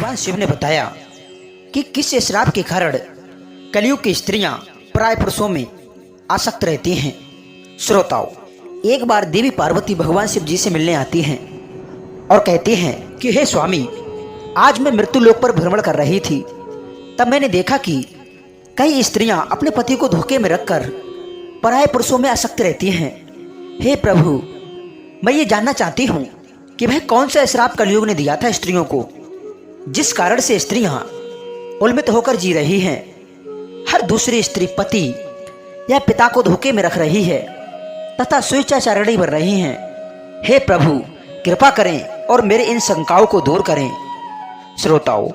भगवान शिव ने बताया कि किस श्राप के कारण कलयुग की स्त्रियां प्राय पुरुषों में आसक्त रहती हैं। श्रोताओं, एक बार देवी पार्वती भगवान शिव जी से मिलने आती हैं और कहती हैं कि हे स्वामी, आज मैं मृत्यु लोक पर भ्रमण कर रही थी, तब मैंने देखा कि कई स्त्रियां अपने पति को धोखे में रखकर पराये पुरुषों में आसक्त रहती हैं। हे प्रभु, मैं ये जानना चाहती हूँ कि वह कौन सा श्राप कलयुग ने दिया था स्त्रियों को, जिस कारण से स्त्रियां उन्मत्त होकर जी रही हैं। हर दूसरी स्त्री पति या पिता को धोखे में रख रही है तथा स्वेच्छाचारिणी बन रही हैं। हे प्रभु, कृपा करें और मेरे इन शंकाओं को दूर करें। श्रोताओं,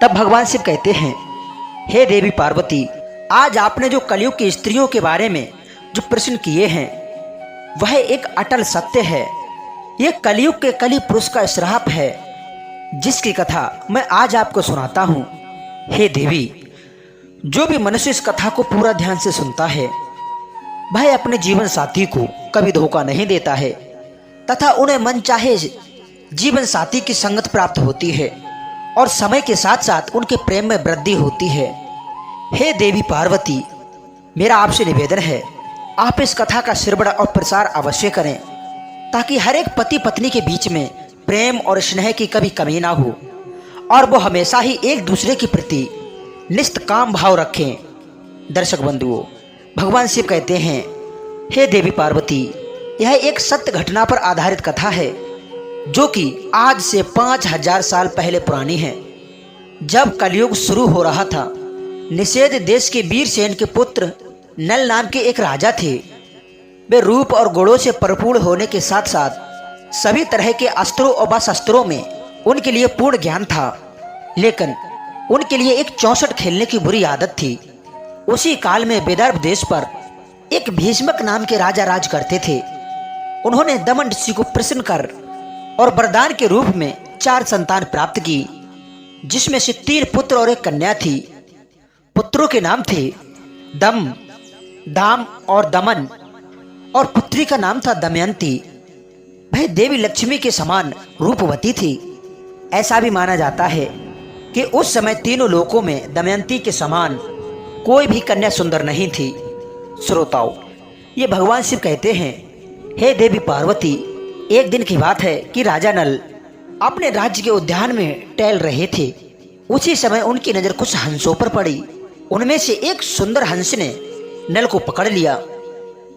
तब भगवान शिव कहते हैं, हे देवी पार्वती, आज आपने जो कलयुग की स्त्रियों के बारे में जो प्रश्न किए हैं वह एक अटल सत्य है। यह कलयुग के कली पुरुष का श्राप है, जिसकी कथा मैं आज आपको सुनाता हूँ। हे देवी, जो भी मनुष्य इस कथा को पूरा ध्यान से सुनता है वह अपने जीवन साथी को कभी धोखा नहीं देता है तथा उन्हें मन चाहे जीवन साथी की संगत प्राप्त होती है और समय के साथ साथ उनके प्रेम में वृद्धि होती है। हे देवी पार्वती, मेरा आपसे निवेदन है, आप इस कथा का श्रवण और प्रसार अवश्य करें ताकि हर एक पति पत्नी के बीच में प्रेम और स्नेह की कभी कमी ना हो और वो हमेशा ही एक दूसरे के प्रति निष्काम भाव रखें। दर्शक बंधुओं, भगवान शिव कहते हैं, हे देवी पार्वती, यह एक सत्य घटना पर आधारित कथा है जो कि आज से 5000 साल पहले पुरानी है। जब कलयुग शुरू हो रहा था, निषेध देश के वीरसेन के पुत्र नल नाम के एक राजा थे। वे रूप और गुणों से परिपूर्ण होने के साथ साथ सभी तरह के अस्त्रों और शस्त्रों में उनके लिए पूर्ण ज्ञान था, लेकिन उनके लिए एक चौसठ खेलने की बुरी आदत थी। उसी काल में विदर्भ देश पर एक भीष्मक नाम के राजा राज करते थे। उन्होंने दमन ऋषि को प्रसन्न कर और वरदान के रूप में 4 संतान प्राप्त की, जिसमें से 3 पुत्र और एक कन्या थी। पुत्रों के नाम थे दम, दाम और दमन और पुत्री का नाम था दमयंती। वह देवी लक्ष्मी के समान रूपवती थी। ऐसा भी माना जाता है कि उस समय तीनों लोकों में दमयंती के समान कोई भी कन्या सुंदर नहीं थी। श्रोताओं, ये भगवान शिव कहते हैं, हे देवी पार्वती, एक दिन की बात है कि राजा नल अपने राज्य के उद्यान में टहल रहे थे। उसी समय उनकी नजर कुछ हंसों पर पड़ी। उनमें से एक सुंदर हंस ने नल को पकड़ लिया।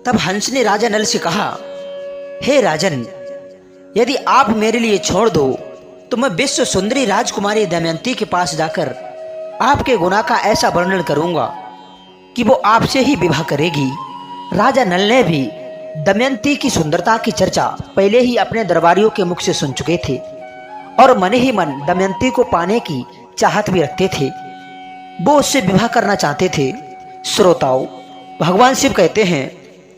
तब हंस ने राजा नल से कहा, हे राजन, यदि आप मेरे लिए छोड़ दो तो मैं विश्व सुंदरी राजकुमारी दमयंती के पास जाकर आपके गुनाह का ऐसा वर्णन करूंगा कि वो आपसे ही विवाह करेगी। राजा नल ने भी दमयंती की सुंदरता की चर्चा पहले ही अपने दरबारियों के मुख से सुन चुके थे और मन ही मन दमयंती को पाने की चाहत भी रखते थे। वो उससे विवाह करना चाहते थे। श्रोताओं, भगवान शिव कहते हैं,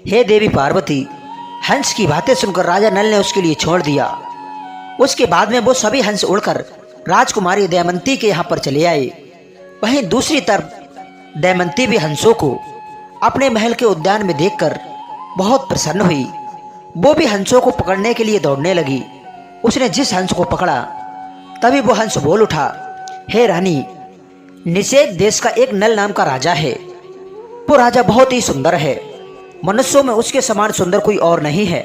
हे देवी पार्वती, हंस की बातें सुनकर राजा नल ने उसके लिए छोड़ दिया। उसके बाद में वो सभी हंस उड़कर राजकुमारी दमयंती के यहाँ पर चले आए। वहीं दूसरी तरफ दमयंती भी हंसों को अपने महल के उद्यान में देखकर बहुत प्रसन्न हुई। वो भी हंसों को पकड़ने के लिए दौड़ने लगी। उसने जिस हंस को पकड़ा तभी वो हंस बोल उठा, हे रानी, निषेध देश का एक नल नाम का राजा है। वो राजा बहुत ही सुंदर है। मनुष्यों में उसके समान सुंदर कोई और नहीं है।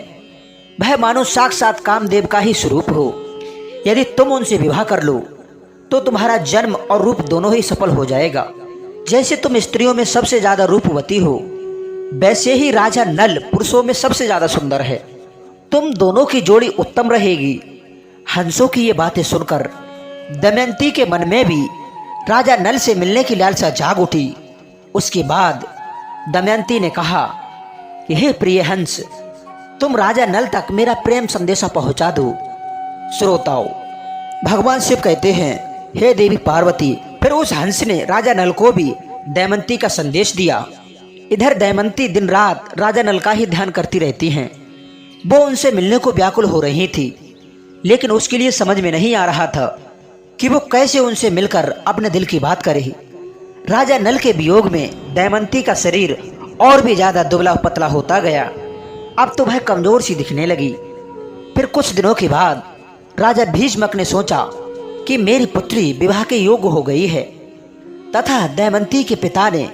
वह मानो साक्षात कामदेव का ही स्वरूप हो। यदि तुम उनसे विवाह कर लो तो तुम्हारा जन्म और रूप दोनों ही सफल हो जाएगा। जैसे तुम स्त्रियों में सबसे ज्यादा रूपवती हो, वैसे ही राजा नल पुरुषों में सबसे ज्यादा सुंदर है। तुम दोनों की जोड़ी उत्तम रहेगी। हंसों की ये बातें सुनकर दमयंती के मन में भी राजा नल से मिलने की लालसा जाग उठी। उसके बाद दमयंती ने कहा कि हे प्रिय हंस, तुम राजा नल तक मेरा प्रेम संदेशा पहुंचा दो। श्रोताओं, भगवान शिव कहते हैं, हे देवी पार्वती, फिर उस हंस ने राजा नल को भी दमयंती का संदेश दिया। इधर दमयंती दिन रात राजा नल का ही ध्यान करती रहती हैं। वो उनसे मिलने को व्याकुल हो रही थी, लेकिन उसके लिए समझ में नहीं आ रहा था कि वो कैसे उनसे मिलकर अपने दिल की बात करे। राजा नल के वियोग में दमयंती का शरीर और भी ज्यादा दुबला पतला होता गया। अब तो वह कमजोर सी दिखने लगी। फिर कुछ दिनों के बाद राजा भीष्मक ने सोचा कि मेरी पुत्री विवाह के योग्य हो गई है, तथा दमयंती के पिता ने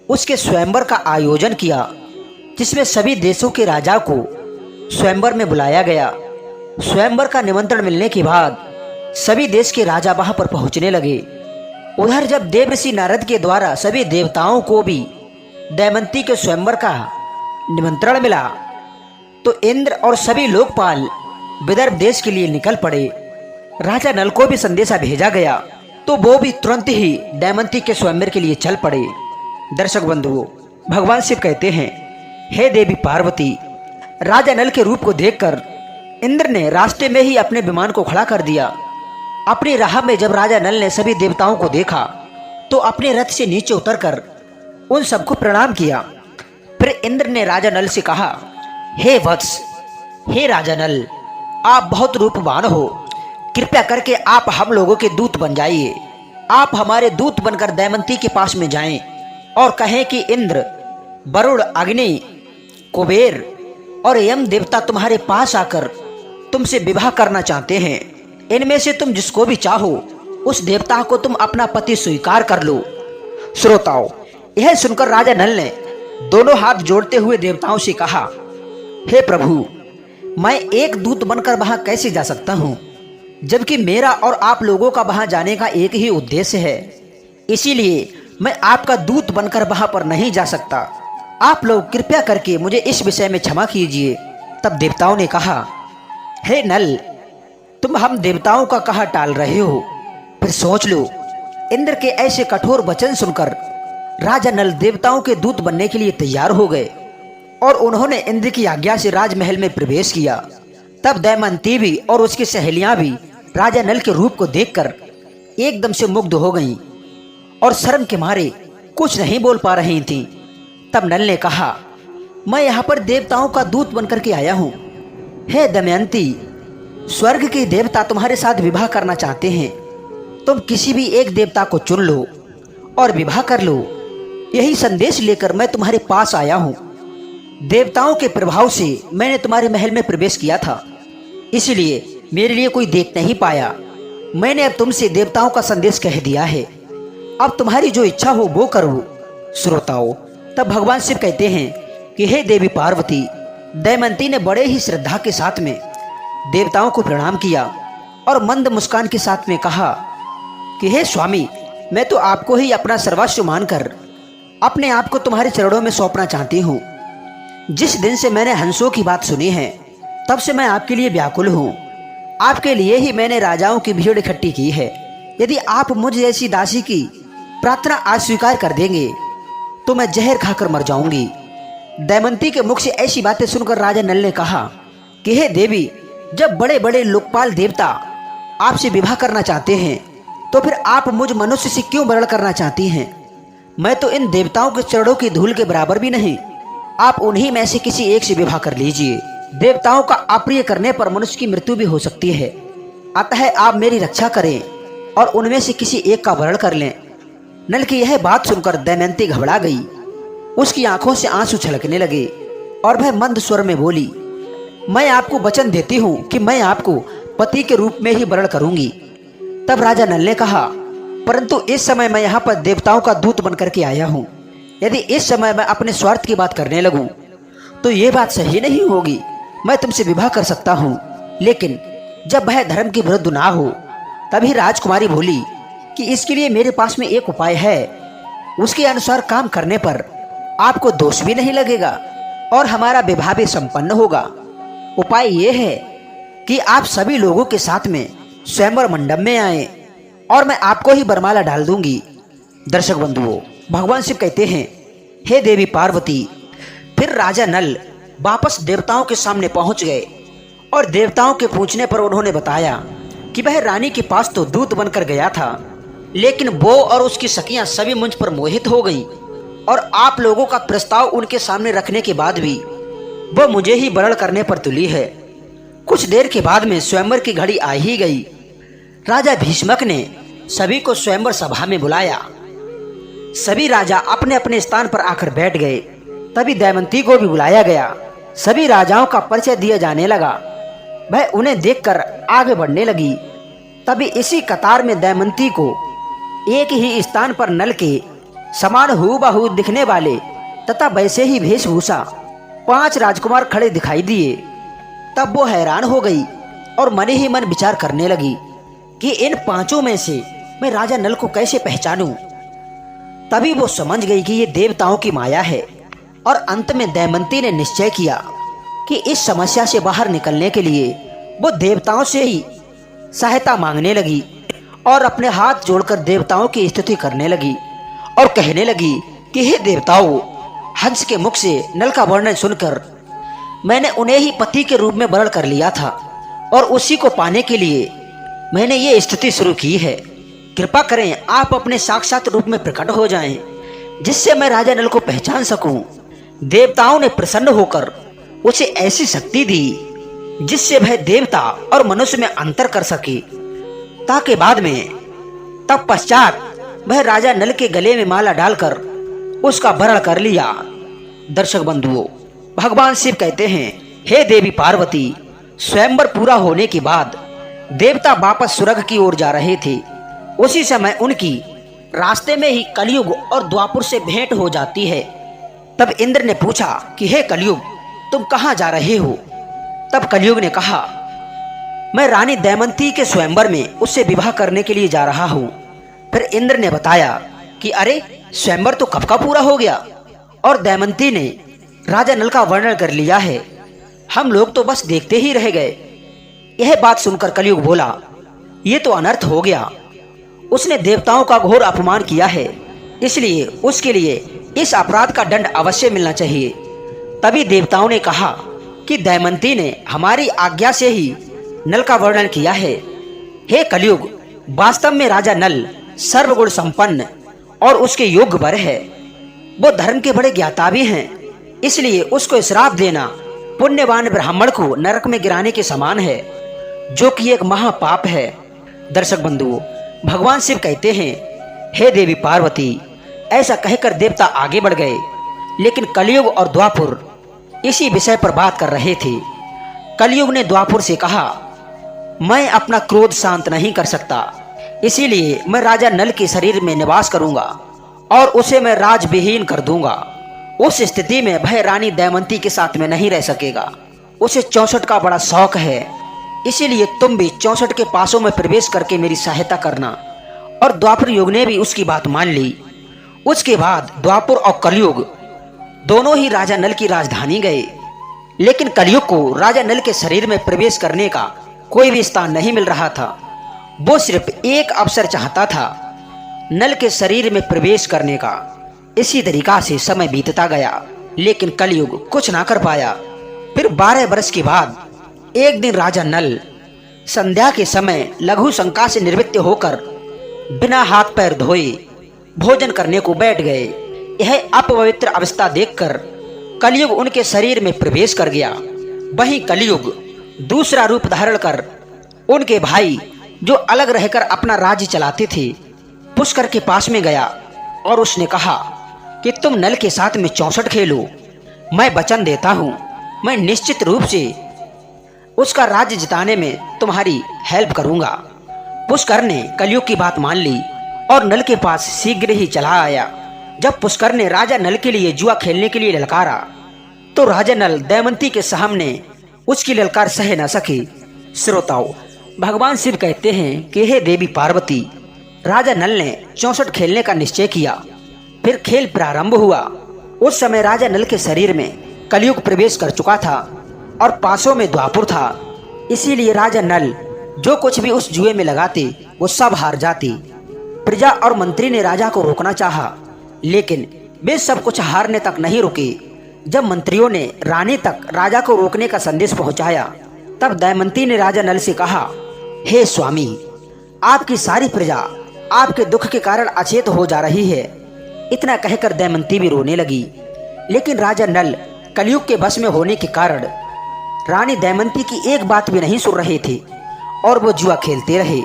उसके स्वयंवर का आयोजन किया, जिसमें सभी देशों के राजा को स्वयंवर में बुलाया गया। स्वयंवर का निमंत्रण मिलने के बाद सभी देश के राजा वहां पर पहुंचने लगे। उधर जब देवर्षि नारद के द्वारा सभी देवताओं को भी दमयंती के स्वयंवर का निमंत्रण मिला, तो इंद्र और सभी लोकपाल विदर्भ देश के लिए निकल पड़े। राजा नल को भी संदेशा भेजा गया, तो वो भी तुरंत ही दमयंती के स्वयंवर के लिए चल पड़े। दर्शक बंधुओं, भगवान शिव कहते हैं, हे देवी पार्वती, राजा नल के रूप को देखकर इंद्र ने रास्ते में ही अपने विमान को खड़ा कर दिया। अपनी राह में जब राजा नल ने सभी देवताओं को देखा, तो अपने रथ से नीचे उतरकर उन सबको प्रणाम किया। फिर इंद्र ने राजा नल से कहा, हे वत्स, हे राजा नल, आप बहुत रूपवान हो, कृपया करके आप हम लोगों के दूत बन जाइए। आप हमारे दूत बनकर दमयंती के पास में जाएं और कहें कि इंद्र, वरुण, अग्नि, कुबेर और यम देवता तुम्हारे पास आकर तुमसे विवाह करना चाहते हैं। इनमें से तुम जिसको भी चाहो उस देवता को तुम अपना पति स्वीकार कर लो। श्रोताओं, यह सुनकर राजा नल ने दोनों हाथ जोड़ते हुए देवताओं से कहा, हे प्रभु, मैं एक दूत बनकर वहां कैसे जा सकता हूं, जबकि मेरा और आप लोगों का वहां जाने का एक ही उद्देश्य है। इसीलिए मैं आपका दूत बनकर वहां पर नहीं जा सकता। आप लोग कृपया करके मुझे इस विषय में क्षमा कीजिए। तब देवताओं ने कहा, हे नल, तुम हम देवताओं का कहा टाल रहे हो, फिर सोच लो। इंद्र के ऐसे कठोर वचन सुनकर राजा नल देवताओं के दूत बनने के लिए तैयार हो गए और उन्होंने इंद्र की आज्ञा से राजमहल में प्रवेश किया। तब दमयंती भी और उसकी सहेलियां भी राजा नल के रूप को देखकर एकदम से मुग्ध हो गईं और शर्म के मारे कुछ नहीं बोल पा रही थीं। तब नल ने कहा, मैं यहाँ पर देवताओं का दूत बनकर के आया हूँ। हे दमयंती, स्वर्ग के देवता तुम्हारे साथ विवाह करना चाहते हैं। तुम किसी भी एक देवता को चुन लो और विवाह कर लो। यही संदेश लेकर मैं तुम्हारे पास आया हूँ। देवताओं के प्रभाव से मैंने तुम्हारे महल में प्रवेश किया था, इसलिए मेरे लिए कोई देख नहीं पाया। मैंने अब तुमसे देवताओं का संदेश कह दिया है। अब तुम्हारी जो इच्छा हो वो करो। श्रोताओं, तब भगवान शिव कहते हैं कि हे देवी पार्वती, दमयंती ने बड़े ही श्रद्धा के साथ में देवताओं को प्रणाम किया और मंद मुस्कान के साथ में कहा कि हे स्वामी, मैं तो आपको ही अपना सर्वस्व मानकर अपने आप को तुम्हारे चरणों में सौंपना चाहती हूँ। जिस दिन से मैंने हंसों की बात सुनी है, तब से मैं आपके लिए व्याकुल हूँ। आपके लिए ही मैंने राजाओं की भीड़ इकट्ठी की है। यदि आप मुझ जैसी दासी की प्रार्थना अस्वीकार कर देंगे तो मैं जहर खाकर मर जाऊंगी। दमयंती के मुख से ऐसी बातें सुनकर राजा नल ने कहा कि हे देवी, जब बड़े बड़े लोकपाल देवता आपसे विवाह करना चाहते हैं, तो फिर आप मुझ मनुष्य से क्यों वर्ण करना चाहती हैं? मैं तो इन देवताओं के चरणों की धूल के बराबर भी नहीं। आप उन्हीं में से किसी एक से विवाह कर लीजिए। देवताओं का अप्रिय करने पर मनुष्य की मृत्यु भी हो सकती है। अतः आप मेरी रक्षा करें और उनमें से किसी एक का वर्ण कर लें। नल की यह बात सुनकर दमयंती घबरा गई। उसकी आंखों से आंसू छलकने लगे और वह मंद स्वर में बोली, मैं आपको वचन देती हूँ कि मैं आपको पति के रूप में ही वर्ण करूंगी। तब राजा नल ने कहा, परंतु इस समय मैं यहाँ पर देवताओं का दूत बनकर के आया हूँ। यदि इस समय मैं अपने स्वार्थ की बात करने लगूं तो ये बात सही नहीं होगी। मैं तुमसे विवाह कर सकता हूँ, लेकिन जब वह धर्म के विरुद्ध ना हो। तभी राजकुमारी बोली कि इसके लिए मेरे पास में एक उपाय है। उसके अनुसार काम करने पर आपको दोष भी नहीं लगेगा और हमारा विवाह भी संपन्न होगा। उपाय ये है कि आप सभी लोगों के साथ में स्वयंवर मंडप में आए और मैं आपको ही वरमाला डाल दूंगी। दर्शक बंधुओं, भगवान शिव कहते हैं, हे देवी पार्वती। फिर राजा नल वापस देवताओं के सामने पहुंच गए और देवताओं के पूछने पर उन्होंने बताया कि वह रानी के पास तो दूत बनकर गया था, लेकिन वो और उसकी सखियां सभी मुझ पर मोहित हो गईं और आप लोगों का प्रस्ताव उनके सामने रखने के बाद भी वो मुझे ही वरण करने पर तुली है। कुछ देर के बाद में स्वयंवर की घड़ी आ ही गई। राजा भीष्मक ने सभी को स्वयंवर सभा में बुलाया। सभी राजा अपने अपने स्थान पर आकर बैठ गए। तभी दमयंती को भी बुलाया गया। सभी राजाओं का परिचय दिया जाने लगा। वह उन्हें देखकर आगे बढ़ने लगी। तभी इसी कतार में दमयंती को एक ही स्थान पर नल के समान हूबहू दिखने वाले तथा वैसे ही वेशभूषा 5 राजकुमार खड़े दिखाई दिए। तब वो हैरान हो गई और मन ही मन विचार करने लगी कि इन 5 में से मैं राजा नल को कैसे पहचानूं। तभी वो समझ गई कि ये देवताओं की माया है और अंत में दमयंती ने निश्चय किया कि इस समस्या से बाहर निकलने के लिए वो देवताओं से ही सहायता मांगने लगी और अपने हाथ जोड़कर देवताओं की स्तुति करने लगी और कहने लगी कि हे देवताओं, हंस के मुख से नल का वर्णन सुनकर मैंने उन्हें ही पति के रूप में वर्ण कर लिया था और उसी को पाने के लिए मैंने ये स्तुति शुरू की है। कृपा करें आप अपने साक्षात रूप में प्रकट हो जाएं, जिससे मैं राजा नल को पहचान सकूं। देवताओं ने प्रसन्न होकर उसे ऐसी शक्ति दी जिससे वह देवता और मनुष्य में अंतर कर सके, ताकि बाद में तत्पश्चात वह राजा नल के गले में माला डालकर उसका वरण कर लिया। दर्शक बंधुओं, भगवान शिव कहते हैं, हे देवी पार्वती, स्वयंवर पूरा होने के बाद देवता वापस स्वर्ग की ओर जा रहे थे। उसी समय उनकी रास्ते में ही कलयुग और द्वापुर से भेंट हो जाती है। तब इंद्र ने पूछा कि हे कलयुग, तुम कहाँ जा रहे हो? तब कलयुग ने कहा, मैं रानी दमयंती के स्वयंवर में उससे विवाह करने के लिए जा रहा हूँ। फिर इंद्र ने बताया कि अरे, स्वयंवर तो कब का पूरा हो गया और दमयंती ने राजा नल का वर्णन कर लिया है, हम लोग तो बस देखते ही रह गए। यह बात सुनकर कलयुग बोला, ये तो अनर्थ हो गया। उसने देवताओं का घोर अपमान किया है, इसलिए उसके लिए इस अपराध का दंड अवश्य मिलना चाहिए। तभी देवताओं ने कहा कि दमयंती ने हमारी आज्ञा से ही नल का वर्णन किया है। हे कलयुग, वास्तव में राजा नल सर्वगुण संपन्न और उसके योग्य वर है। वो धर्म के बड़े ज्ञाता भी हैं, इसलिए उसको श्राप देना पुण्यवान ब्राह्मण को नरक में गिराने के समान है, जो कि एक महापाप है। दर्शक बंधुओं, भगवान शिव कहते हैं, हे देवी पार्वती, ऐसा कहकर देवता आगे बढ़ गए। लेकिन कलयुग और द्वापुर इसी विषय पर बात कर रहे थे। कलयुग ने द्वापुर से कहा, मैं अपना क्रोध शांत नहीं कर सकता, इसीलिए मैं राजा नल के शरीर में निवास करूंगा और उसे मैं राजविहीन कर दूंगा। उस स्थिति में वह रानी दमयंती के साथ में नहीं रह सकेगा। उसे 64 का बड़ा शौक है, इसीलिए तुम भी 64 के पासों में प्रवेश करके मेरी सहायता करना। और द्वापर युग ने भी उसकी बात मान ली। उसके बाद द्वापर और कलयुग दोनों ही राजा नल की राजधानी गए, लेकिन कलयुग को राजा नल के शरीर में प्रवेश करने का कोई भी स्थान नहीं मिल रहा था। वो सिर्फ एक अवसर चाहता था नल के शरीर में प्रवेश करने का। इसी तरीका से समय बीतता गया, लेकिन कलयुग कुछ ना कर पाया। फिर 12 वर्ष के बाद एक दिन राजा नल संध्या के समय लघु शंका से निवृत्त होकर बिना हाथ पैर धोए भोजन करने को बैठ गए। यह अपवित्र अवस्था देखकर कलयुग उनके शरीर में प्रवेश कर गया। वहीं कलयुग दूसरा रूप धारण कर उनके भाई, जो अलग रहकर अपना राज्य चलाते थे, पुष्कर के पास में गया और उसने कहा कि तुम नल के साथ में 64 खेलो। मैं वचन देता हूँ, मैं निश्चित रूप से उसका राज्य जिताने में तुम्हारी हेल्प करूंगा। पुष्कर ने कलयुग की बात मान ली और नल के पास शीघ्र ही चला आया। जब पुष्कर ने राजा नल के लिए जुआ खेलने के लिए ललकारा, तो राजा नल दमयंती के सामने उसकी ललकार सह न सके। श्रोताओं, भगवान शिव कहते हैं कि हे देवी पार्वती, राजा नल ने 64 खेलने का निश्चय किया। फिर खेल प्रारंभ हुआ। उस समय राजा नल के शरीर में कलयुग प्रवेश कर चुका था और पासों में द्वापुर था। इसीलिए राजा नल जो कुछ भी उस जुए में लगाते वो सब हार जाती। प्रजा और मंत्री ने राजा को रोकना चाहा, लेकिन वे सब कुछ हारने तक नहीं रुके। जब मंत्रियों ने रानी तक राजा को रोकने का संदेश पहुंचाया, तब दमयंती ने राजा नल से कहा, हे स्वामी, आपकी सारी प्रजा आपके दुख के कारण अचेत हो जा रही है। इतना कहकर दमयंती भी रोने लगी। लेकिन राजा नल कलयुग के बस में होने के कारण रानी दमयंती की एक बात भी नहीं सुन रहे थे और वो जुआ खेलते रहे।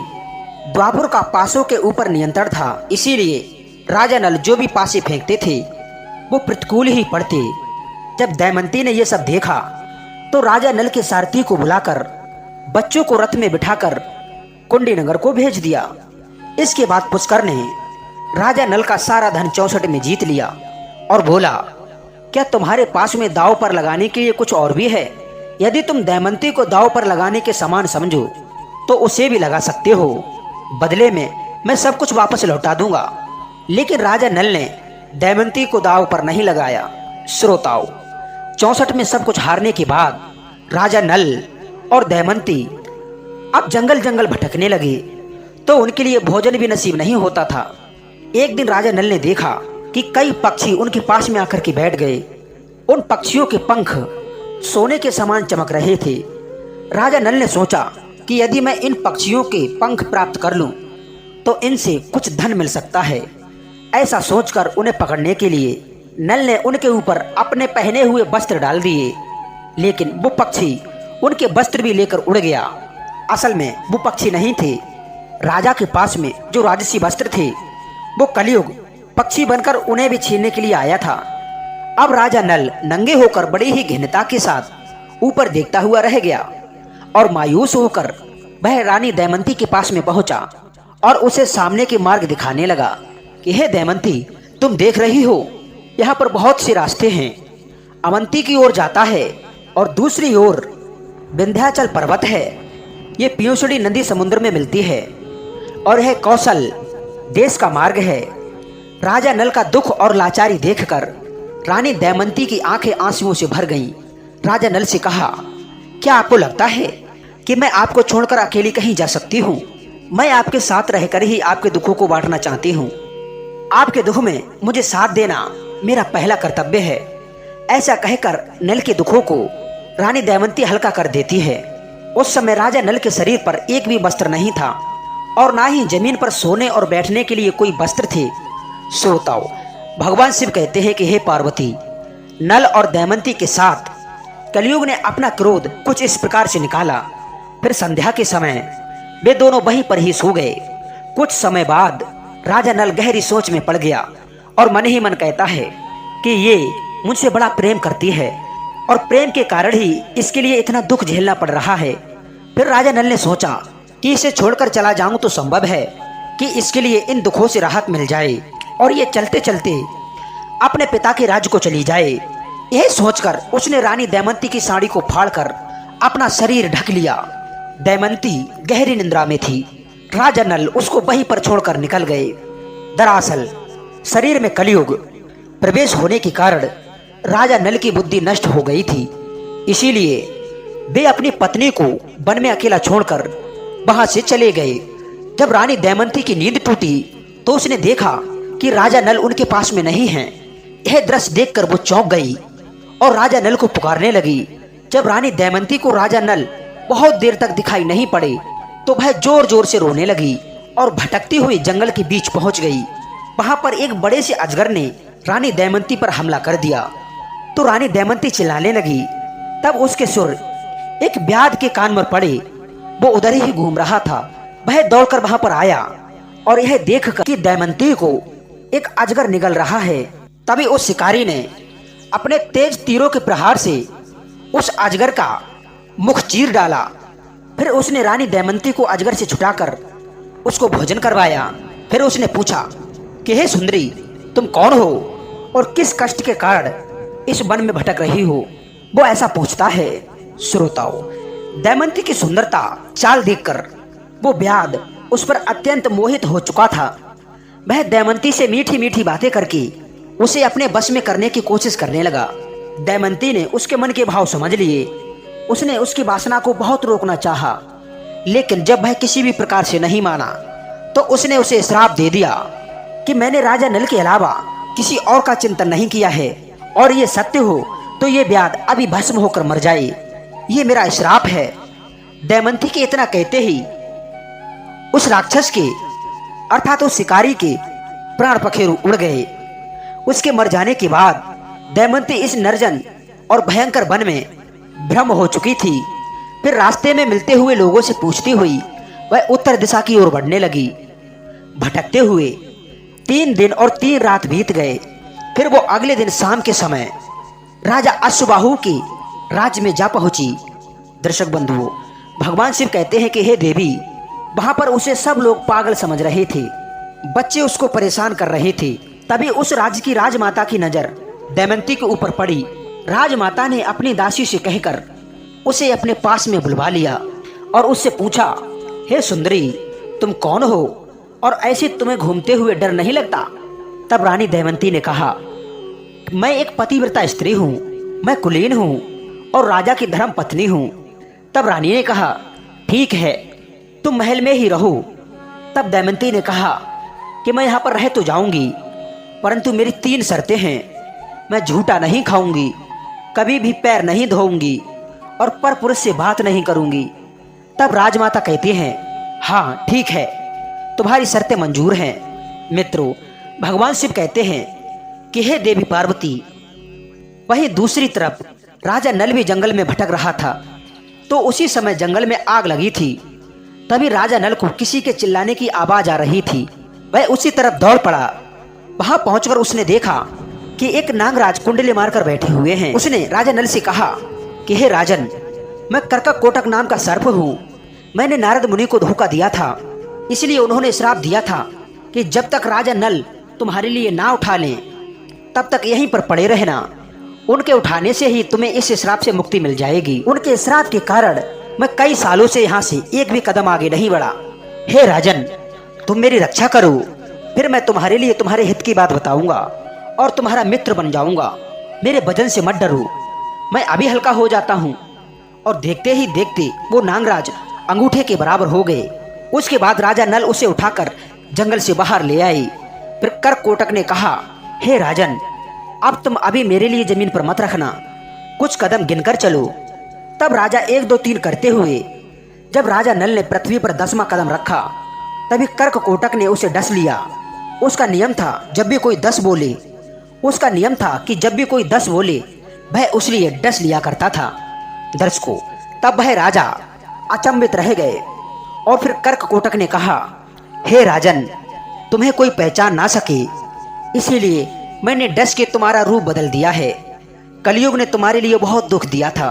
द्वापुर का पासों के ऊपर नियंत्रण था, इसीलिए राजा नल जो भी पासे फेंकते थे वो प्रतिकूल ही पड़ते। जब दमयंती ने यह सब देखा, तो राजा नल के सारथी को बुलाकर बच्चों को रथ में बिठाकर कुंडीनगर को भेज दिया। इसके बाद पुष्कर ने राजा नल का सारा धन 64 में जीत लिया और बोला, क्या तुम्हारे पास में दांव पर लगाने के लिए कुछ और भी है? यदि तुम दमयंती को दांव पर लगाने के समान समझो तो उसे भी लगा सकते हो, बदले में मैं सब कुछ वापस लौटा दूंगा। लेकिन राजा नल ने दमयंती को दांव पर नहीं लगाया। श्रोताओं, 64 में सब कुछ हारने के बाद राजा नल और दमयंती अब जंगल जंगल भटकने लगे, तो उनके लिए भोजन भी नसीब नहीं होता था। एक दिन राजा नल ने देखा कि कई पक्षी उनके पास में आकर के बैठ गए। उन पक्षियों के पंख सोने के समान चमक रहे थे। राजा नल ने सोचा कि यदि मैं इन पक्षियों के पंख प्राप्त कर लूं तो इनसे कुछ धन मिल सकता है। ऐसा सोचकर उन्हें पकड़ने के लिए नल ने उनके ऊपर अपने पहने हुए वस्त्र डाल दिए, लेकिन वो पक्षी उनके वस्त्र भी लेकर उड़ गया। असल में वो पक्षी नहीं थे। राजा के पास में जो राजसी वस्त्र थे वो कलयुग पक्षी बनकर उन्हें भी छीनने के लिए आया था। अब राजा नल नंगे होकर बड़ी ही घृणता के साथ ऊपर देखता हुआ रह गया और मायूस होकर वह रानी दमयंती के पास में पहुंचा और उसे सामने के मार्ग दिखाने लगा कि हे दमयंती, तुम देख रही हो यहाँ पर बहुत से रास्ते हैं। अवंती की ओर जाता है और दूसरी ओर विंध्याचल पर्वत है। ये पीयूषणी नदी समुद्र में मिलती है और यह कौशल देश का मार्ग है। राजा नल का दुख और लाचारी देखकर रानी दमयंती की आंखें आंसुओं से भर गईं। राजा नल से कहा, क्या आपको लगता है कि मैं आपको छोड़कर अकेली कहीं जा सकती हूँ? मैं आपके साथ रहकर ही आपके दुखों को बांटना चाहती हूँ। आपके दुख में मुझे साथ देना मेरा पहला कर्तव्य है। ऐसा कहकर नल के दुखों को रानी दमयंती हल्का कर देती है। उस समय राजा नल के शरीर पर एक भी वस्त्र नहीं था और ना ही जमीन पर सोने और बैठने के लिए कोई वस्त्र थे। श्रोताओं, भगवान शिव कहते हैं कि हे पार्वती, नल और दमयंती के साथ कलयुग ने अपना क्रोध कुछ इस प्रकार से निकाला। फिर संध्या के समय वे दोनों वहीं पर ही सो गए। कुछ समय बाद राजा नल गहरी सोच में पड़ गया और मन ही मन कहता है कि ये मुझसे बड़ा प्रेम करती है और प्रेम के कारण ही इसके लिए इतना दुख झेलना पड़ रहा है। फिर राजा नल ने सोचा कि इसे छोड़कर चला जाऊं तो संभव है कि इसके लिए इन दुखों से राहत मिल जाए और ये चलते चलते अपने पिता के राज्य को चली जाए। यह सोचकर उसने रानी दमयंती की साड़ी को फाड़कर अपना शरीर ढक लिया। दमयंती गहरी निद्रा में थी। राजा नल उसको वहीं पर छोड़कर निकल गए। दरअसल शरीर में कलयुग प्रवेश होने के कारण राजा नल की बुद्धि नष्ट हो गई थी। इसीलिए वे अपनी पत्नी को वन में अकेला छोड़कर वहां से चले गए। जब रानी दमयंती की नींद टूटी तो उसने देखा कि राजा नल उनके पास में नहीं है। यह दृश्य देखकर वो चौंक गई और राजा नल को पुकारने लगी। जब रानी दमयंती को राजा नल बहुत देर तक दिखाई नहीं पड़े तो वह जोर जोर से रोने लगी और भटकती हुई जंगल के बीच पहुंच गई। वहां पर एक बड़े से अजगर ने रानी दमयंती पर हमला कर दिया तो रानी दमयंती चिल्लाने लगी। तब उसके सुर एक व्याध के कान में पड़े। वो उधर ही घूम रहा था। वह दौड़कर वहां पर आया और यह देखकर कि दमयंती को एक अजगर निगल रहा है, तभी उस शिकारी ने अपने तेज तीरों के प्रहार से उस अजगर का मुख चीर डाला। फिर उसने रानी दमयंती को अजगर से छुटाकर उसको भोजन करवाया। फिर उसने पूछा कि हे सुंदरी, तुम कौन हो और किस कष्ट के कारण इस वन में भटक रही हो? वो ऐसा पूछता है। श्रोताओं, दमयंती की सुंदरता चाल देखकर वो व्याध उस पर अत्यंत मोहित हो चुका था। वह दमयंती से मीठी मीठी बातें करके उसे अपने बस में करने की कोशिश करने लगा। दमयंती ने उसके मन के भाव समझ लिए। उसने उसकी वासना को बहुत रोकना चाहा, लेकिन जब वह किसी भी प्रकार से नहीं माना तो उसने उसे श्राप दे दिया कि मैंने राजा नल के अलावा किसी और का चिंतन नहीं किया है और ये सत्य हो तो ये व्याध अभी भस्म होकर मर जाए। ये मेरा श्राप है। दमयंती के इतना कहते ही उस राक्षस के अर्थात उस शिकारी के प्राण पखेरु उड़ गए। उसके मर जाने के बाद दमयंती इस निर्जन और भयंकर वन में भ्रम हो चुकी थी। फिर रास्ते में मिलते हुए लोगों से पूछती हुई वह उत्तर दिशा की ओर बढ़ने लगी। भटकते हुए 3 दिन और 3 रात बीत गए। फिर वो अगले दिन शाम के समय राजा अश्वबाहु के राज्य में जा पहुंची। दर्शक बंधुओं, भगवान शिव कहते हैं कि हे देवी, वहां पर उसे सब लोग पागल समझ रहे थे, बच्चे उसको परेशान कर रहे थे। तभी उस राज्य की राजमाता की नजर दमयंती के ऊपर पड़ी। राजमाता ने अपनी दासी से कहकर उसे अपने पास में बुलवा लिया और उससे पूछा, हे सुंदरी, तुम कौन हो और ऐसे तुम्हें घूमते हुए डर नहीं लगता? तब रानी दमयंती ने कहा, मैं एक पतिव्रता स्त्री हूँ, मैं कुलीन हूँ और राजा की धर्म पत्नी हूँ। तब रानी ने कहा, ठीक है, तुम महल में ही रहो। तब दमयंती ने कहा कि मैं यहाँ पर रह तो जाऊंगी, परंतु मेरी 3 शर्तें हैं। मैं झूठा नहीं खाऊंगी, कभी भी पैर नहीं धोऊंगी और परपुरुष से बात नहीं करूंगी। तब राजमाता कहती हैं, हाँ ठीक है, तुम्हारी शर्तें मंजूर हैं। मित्रों, भगवान शिव कहते हैं कि हे देवी पार्वती। वहीं दूसरी तरफ राजा नल भी जंगल में भटक रहा था, तो उसी समय जंगल में आग लगी थी। तभी राजा नल को किसी के चिल्लाने की आवाज आ रही थी। वह उसी तरफ दौड़ पड़ा। वहां पहुंचकर उसने देखा कि एक नागराज कुंडली मारकर बैठे हुए हैं। उसने राजा नल से कहा कि हे राजन, मैं कर्कक कोटक नाम का सर्प हूँ। मैंने नारद मुनि को धोखा दिया था, इसलिए उन्होंने श्राप दिया था कि जब तक राजा नल तुम्हारे लिए ना उठा लें तब तक यहीं पर पड़े रहना। उनके उठाने से ही तुम्हें इस श्राप से मुक्ति मिल जाएगी। उनके श्राप के कारण मैं कई सालों से यहाँ से एक भी कदम आगे नहीं बढ़ा। हे राजन, तुम मेरी रक्षा करो, फिर मैं तुम्हारे लिए तुम्हारे हित की बात बताऊंगा और तुम्हारा मित्र बन जाऊंगा। मेरे वजन से मत डरो, मैं अभी हल्का हो जाता हूँ। और देखते ही देखते वो नागराज अंगूठे के बराबर हो गए। उसके बाद राजा नल उसे उठाकर जंगल से बाहर ले आई। फिर कर्ककोटक ने कहा, हे राजन, अब तुम अभी मेरे लिए जमीन पर मत रखना, कुछ कदम गिनकर चलो। तब राजा 1 2 3 करते हुए जब राजा नल ने पृथ्वी पर 10वां कदम रखा, तभी कर्ककोटक ने उसे डस लिया। उसका नियम था जब भी कोई 10 बोले, उसका नियम था कि जब भी कोई 10 बोले वह उस लिए डस लिया करता था दर्शकों। तब वह राजा अचंभित रह गए और फिर कर्ककोटक ने कहा, हे राजन, तुम्हें कोई पहचान ना सके, इसीलिए मैंने डस के तुम्हारा रूप बदल दिया है। कलयुग ने तुम्हारे लिए बहुत दुख दिया था,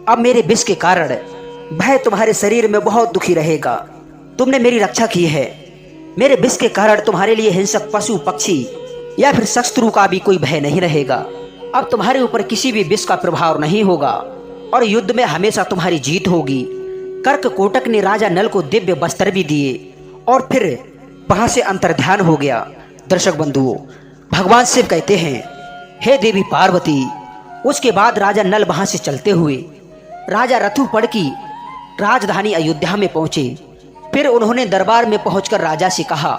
अब मेरे विष के कारण वह तुम्हारे शरीर में बहुत दुखी रहेगा। तुमने मेरी रक्षा की है, मेरे विष के कारण तुम्हारे लिए हिंसक पशु पक्षी या फिर शत्रु का भी कोई भय नहीं रहेगा। अब तुम्हारे ऊपर किसी भी विष का प्रभाव नहीं होगा और युद्ध में हमेशा तुम्हारी जीत होगी। कर्ककोटक ने राजा नल को दिव्य वस्त्र भी दिए और फिर वहां से अंतर्ध्यान हो गया। दर्शक बंधुओं, भगवान शिव कहते हैं, हे देवी पार्वती। उसके बाद राजा नल वहां से चलते हुए राजा रथुपड़ की राजधानी अयोध्या में पहुंचे। फिर उन्होंने दरबार में पहुंचकर राजा से कहा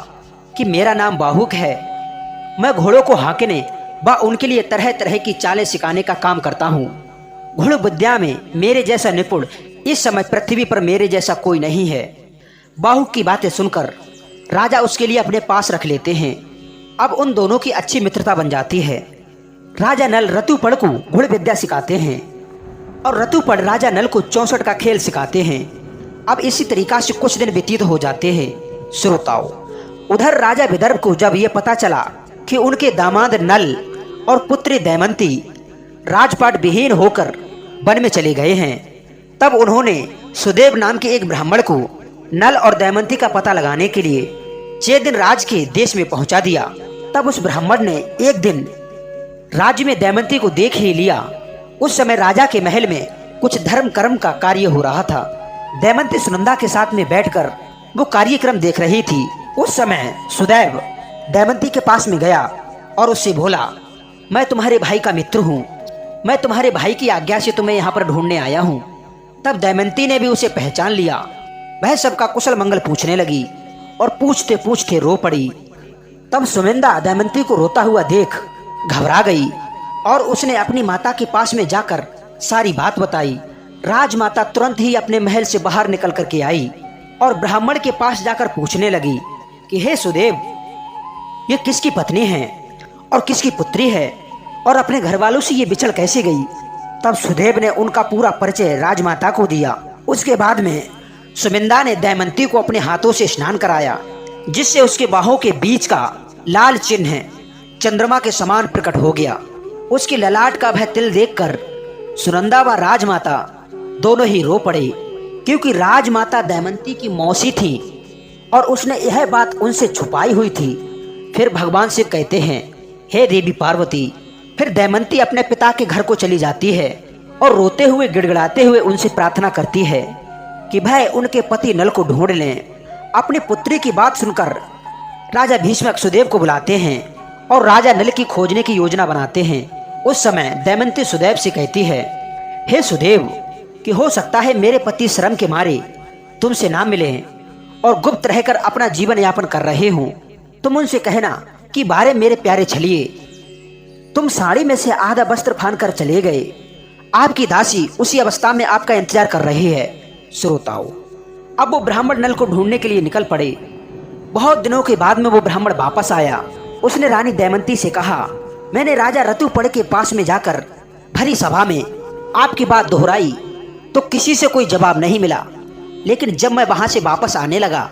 कि मेरा नाम बाहुक है, मैं घोड़ों को हाँकने व उनके लिए तरह तरह की चालें सिखाने का काम करता हूँ। घोड़ विद्या में मेरे जैसा निपुण इस समय पृथ्वी पर मेरे जैसा कोई नहीं है। बाहुक की बातें सुनकर राजा उसके लिए अपने पास रख लेते हैं। अब उन दोनों की अच्छी मित्रता बन जाती है। राजा नल रतुपड़ को घोड़ विद्या सिखाते हैं और रतुपड़ राजा नल को 64 का खेल सिखाते हैं। अब इसी तरीका से कुछ दिन व्यतीत हो जाते हैं। श्रोताओं, उधर राजा विदर्भ को जब यह पता चला कि उनके दामाद नल और पुत्री दमयंती राजपाट विहीन होकर वन में चले गए हैं, तब उन्होंने सुदेव नाम के एक ब्राह्मण को नल और दमयंती का पता लगाने के लिए 6 दिन राज के देश में पहुंचा दिया। तब उस ब्राह्मण ने एक दिन राज्य में दमयंती को देख ही लिया। उस समय राजा के महल में कुछ धर्म कर्म का कार्य हो रहा था। दमयंती सुनंदा के साथ में बैठकर वो कार्यक्रम देख रही थी। उस समय सुदैव दमयंती के पास में गया और उससे बोला, मैं तुम्हारे भाई का मित्र हूँ, मैं तुम्हारे भाई की आज्ञा से तुम्हें यहाँ पर ढूंढने आया हूँ। तब दमयंती ने भी उसे पहचान लिया। वह सबका कुशल मंगल पूछने लगी और पूछते पूछते रो पड़ी। तब सुमिंदा दमयंती को रोता हुआ देख घबरा गई और उसने अपनी माता के पास में जाकर सारी बात बताई। राजमाता तुरंत ही अपने महल से बाहर निकल करके आई और ब्राह्मण के पास जाकर पूछने लगी कि हे सुदेव, ये किसकी पत्नी है और किसकी पुत्री है और अपने घर वालों से ये बिछड़ कैसे गई। तब सुदेव ने उनका पूरा परिचय राजमाता को दिया। उसके बाद में सुमिंदा ने दमयंती को अपने हाथों से स्नान कराया, जिससे उसके बाहों के बीच का लाल चिन्ह चंद्रमा के समान प्रकट हो गया। उसकी ललाट का वह तिल देखकर सुनंदा व राजमाता दोनों ही रो पड़े, क्योंकि राजमाता दमयंती की मौसी थी और उसने यह बात उनसे छुपाई हुई थी। फिर भगवान शिव कहते हैं, हे देवी पार्वती। फिर दमयंती अपने पिता के घर को चली जाती है और रोते हुए गिड़गिड़ाते हुए उनसे प्रार्थना करती है कि भाई उनके पति नल को ढूंढ लें। अपनी पुत्री की बात सुनकर राजा भीष्मक सुदेव को बुलाते हैं और राजा नल की खोजने की योजना बनाते हैं। उस समय दमयंती सुदेव से कहती है, हे सुदेव, कि हो सकता है मेरे पति शर्म के मारे तुमसे ना मिले और गुप्त रहकर अपना जीवन यापन कर रहे हो। तुम उनसे कहना कि बारे मेरे प्यारे छलिए, तुम साड़ी में से आधा वस्त्र फान कर चले गए। आपकी दासी उसी अवस्था में आपका इंतजार कर रही है। श्रोताओ, अब वो ब्राह्मण नल को ढूंढने के लिए निकल पड़े। बहुत दिनों के बाद में वो ब्राह्मण वापस आया। उसने रानी दमयंती से कहा, मैंने राजा ऋतुपर्ण के पास में जाकर भरी सभा में आपकी बात दोहराई तो किसी से कोई जवाब नहीं मिला। लेकिन जब मैं वहां से वापस आने लगा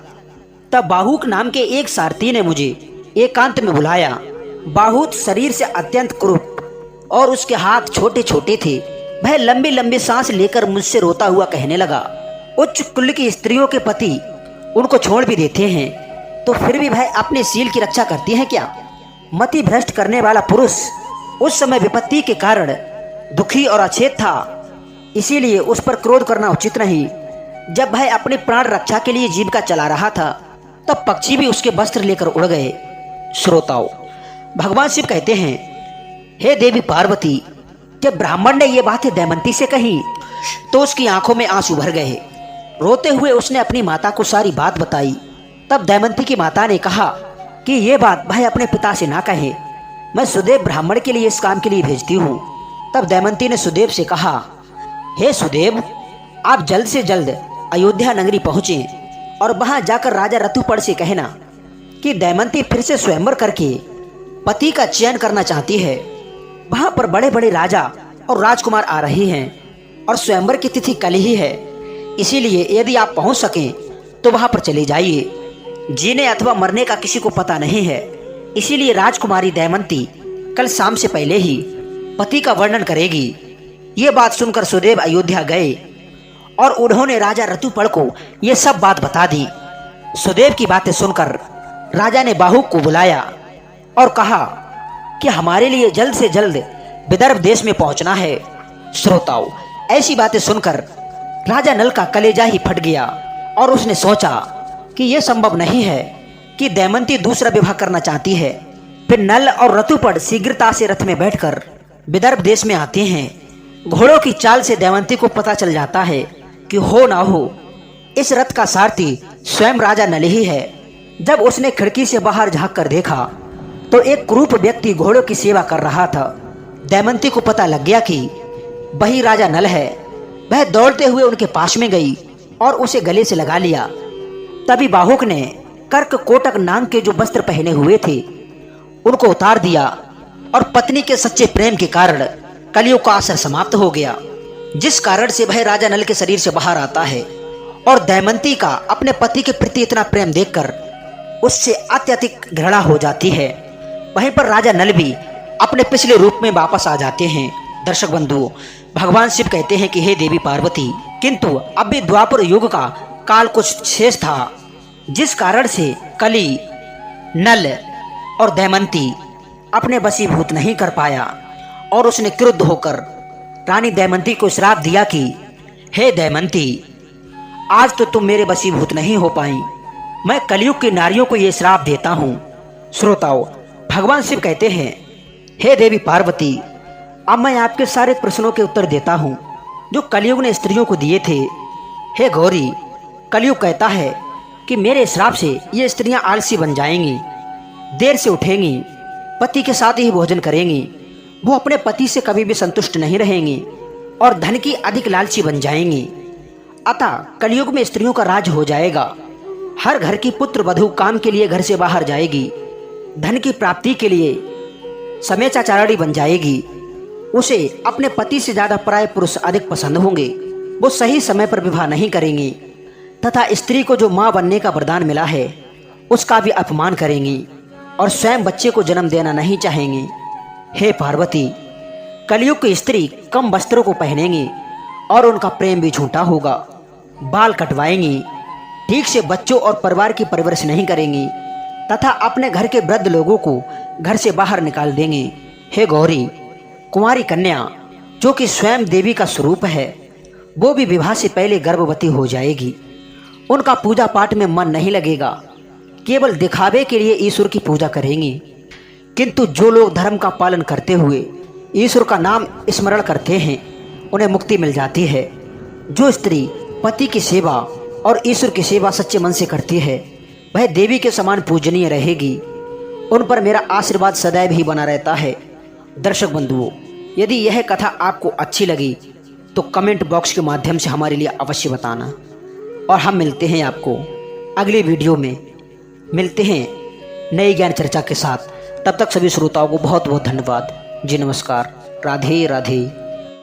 तब बाहुक नाम के एक सारथी ने मुझे एकांत में बुलाया। बाहुत शरीर से अत्यंत कुरूप और उसके हाथ छोटे छोटे थे। वह लंबी लंबी सांस लेकर मुझसे रोता हुआ कहने लगा, उच्च कुल की स्त्रियों के पति उनको छोड़ भी देते हैं तो फिर भी वह अपने सील की रक्षा करती हैं क्या? मति भ्रष्ट करने वाला पुरुष उस समय विपत्ति के कारण दुखी और अचेत था, इसीलिए उस पर क्रोध करना उचित नहीं। जब वह अपने प्राण रक्षा के लिए जीविका चला रहा था तब पक्षी भी उसके वस्त्र लेकर उड़ गए। श्रोताओं, भगवान शिव कहते हैं, हे देवी पार्वती, जब ब्राह्मण ने ये बातें दमयंती से कही तो उसकी आंखों में आंसू भर गए। रोते हुए उसने अपनी माता को सारी बात बताई। तब दमयंती की माता ने कहा कि ये बात भाई अपने पिता से ना कहे, मैं सुदेव ब्राह्मण के लिए इस काम के लिए भेजती हूँ। तब दमयंती ने सुदेव से कहा, हे सुदेव, आप जल्द से जल्द अयोध्या नगरी पहुँचे और वहां जाकर राजा ऋतुपर्ण से कहना कि दमयंती फिर से स्वयंवर करके पति का चयन करना चाहती है। वहां पर बड़े बड़े राजा और राजकुमार आ रहे हैं और स्वयंवर की तिथि कल ही है, इसीलिए यदि आप पहुंच सकें तो वहां पर चले जाइए। जीने अथवा मरने का किसी को पता नहीं है, इसीलिए राजकुमारी दमयंती कल शाम से पहले ही पति का वर्णन करेगी। ये बात सुनकर सुदेव अयोध्या गए और उन्होंने राजा ऋतुपर्ण को ये सब बात बता दी। सुदेव की बातें सुनकर राजा ने बाहुक को बुलाया और कहा कि हमारे लिए जल्द से जल्द विदर्भ देश में पहुंचना है। श्रोताओं, ऐसी बातें सुनकर राजा नल का कलेजा ही फट गया और उसने सोचा कि यह संभव नहीं है कि दमयंती दूसरा विवाह करना चाहती है। फिर नल और ऋतुपर्ण शीघ्रता से रथ में बैठकर विदर्भ देश में आते हैं। घोड़ों की चाल से दमयंती को पता चल जाता है कि हो ना हो इस रथ का सारथी स्वयं राजा नल ही है। जब उसने खिड़की से बाहर झांक कर देखा तो एक कुरूप व्यक्ति घोड़ों की सेवा कर रहा था। दमयंती को पता लग गया कि वही राजा नल है। वह दौड़ते हुए उनके पास में गई और उसे गले से लगा लिया। तभी बाहुक ने कर्क कोटक नाम के जो वस्त्र पहने हुए थे उनको उतार दिया और पत्नी के सच्चे प्रेम के कारण कलियुग का असर समाप्त हो गया, जिस कारण से वह राजा नल के शरीर से बाहर आता है। और दमयंती का अपने पति के प्रति इतना प्रेम देखकर उससे अत्यधिक घृणा हो जाती है। वहीं पर राजा नल भी अपने पिछले रूप में वापस आ जाते हैं। दर्शक बंधुओं, भगवान शिव कहते हैं कि हे देवी पार्वती, किंतु अब भी द्वापर युग का काल कुछ शेष था, जिस कारण से कली, नल और दमयंती अपने वशीभूत नहीं कर पाया और उसने क्रुद्ध होकर रानी दमयंती को श्राप दिया कि हे दमयंती, आज तो तुम मेरे वशीभूत नहीं हो पाई। मैं कलयुग की नारियों को यह श्राप देता हूँ। श्रोताओं, भगवान शिव कहते हैं, हे देवी पार्वती, अब मैं आपके सारे प्रश्नों के उत्तर देता हूँ जो कलयुग ने स्त्रियों को दिए थे। हे गौरी, कलयुग कहता है कि मेरे श्राप से ये स्त्रियां आलसी बन जाएंगी, देर से उठेंगी, पति के साथ ही भोजन करेंगी, वो अपने पति से कभी भी संतुष्ट नहीं रहेंगी और धन की अधिक लालची बन जाएंगी। अतः कलयुग में स्त्रियों का राज हो जाएगा। हर घर की पुत्र वधू काम के लिए घर से बाहर जाएगी, धन की प्राप्ति के लिए समेचाचारणी बन जाएगी। उसे अपने पति से ज्यादा पराये पुरुष अधिक पसंद होंगे। वो सही समय पर विवाह नहीं करेंगी तथा स्त्री को जो मां बनने का वरदान मिला है उसका भी अपमान करेंगी और स्वयं बच्चे को जन्म देना नहीं चाहेंगी। हे पार्वती, कलयुग की स्त्री कम वस्त्रों को पहनेंगी और उनका प्रेम भी झूठा होगा। बाल कटवाएंगी, ठीक से बच्चों और परिवार की परवरिश नहीं करेंगी तथा अपने घर के वृद्ध लोगों को घर से बाहर निकाल देंगे। हे गौरी, कुंवारी कन्या जो कि स्वयं देवी का स्वरूप है, वो भी विवाह से पहले गर्भवती हो जाएगी। उनका पूजा पाठ में मन नहीं लगेगा, केवल दिखावे के लिए ईश्वर की पूजा करेंगी। किंतु जो लोग धर्म का पालन करते हुए ईश्वर का नाम स्मरण करते हैं, उन्हें मुक्ति मिल जाती है। जो स्त्री पति की सेवा और ईश्वर की सेवा सच्चे मन से करती है, वह देवी के समान पूजनीय रहेगी। उन पर मेरा आशीर्वाद सदैव ही बना रहता है। दर्शक बंधुओं, यदि यह कथा आपको अच्छी लगी तो कमेंट बॉक्स के माध्यम से हमारे लिए अवश्य बताना। और हम मिलते हैं आपको अगली वीडियो में, मिलते हैं नई ज्ञान चर्चा के साथ। तब तक सभी श्रोताओं को बहुत बहुत धन्यवाद जी। नमस्कार। राधे राधे।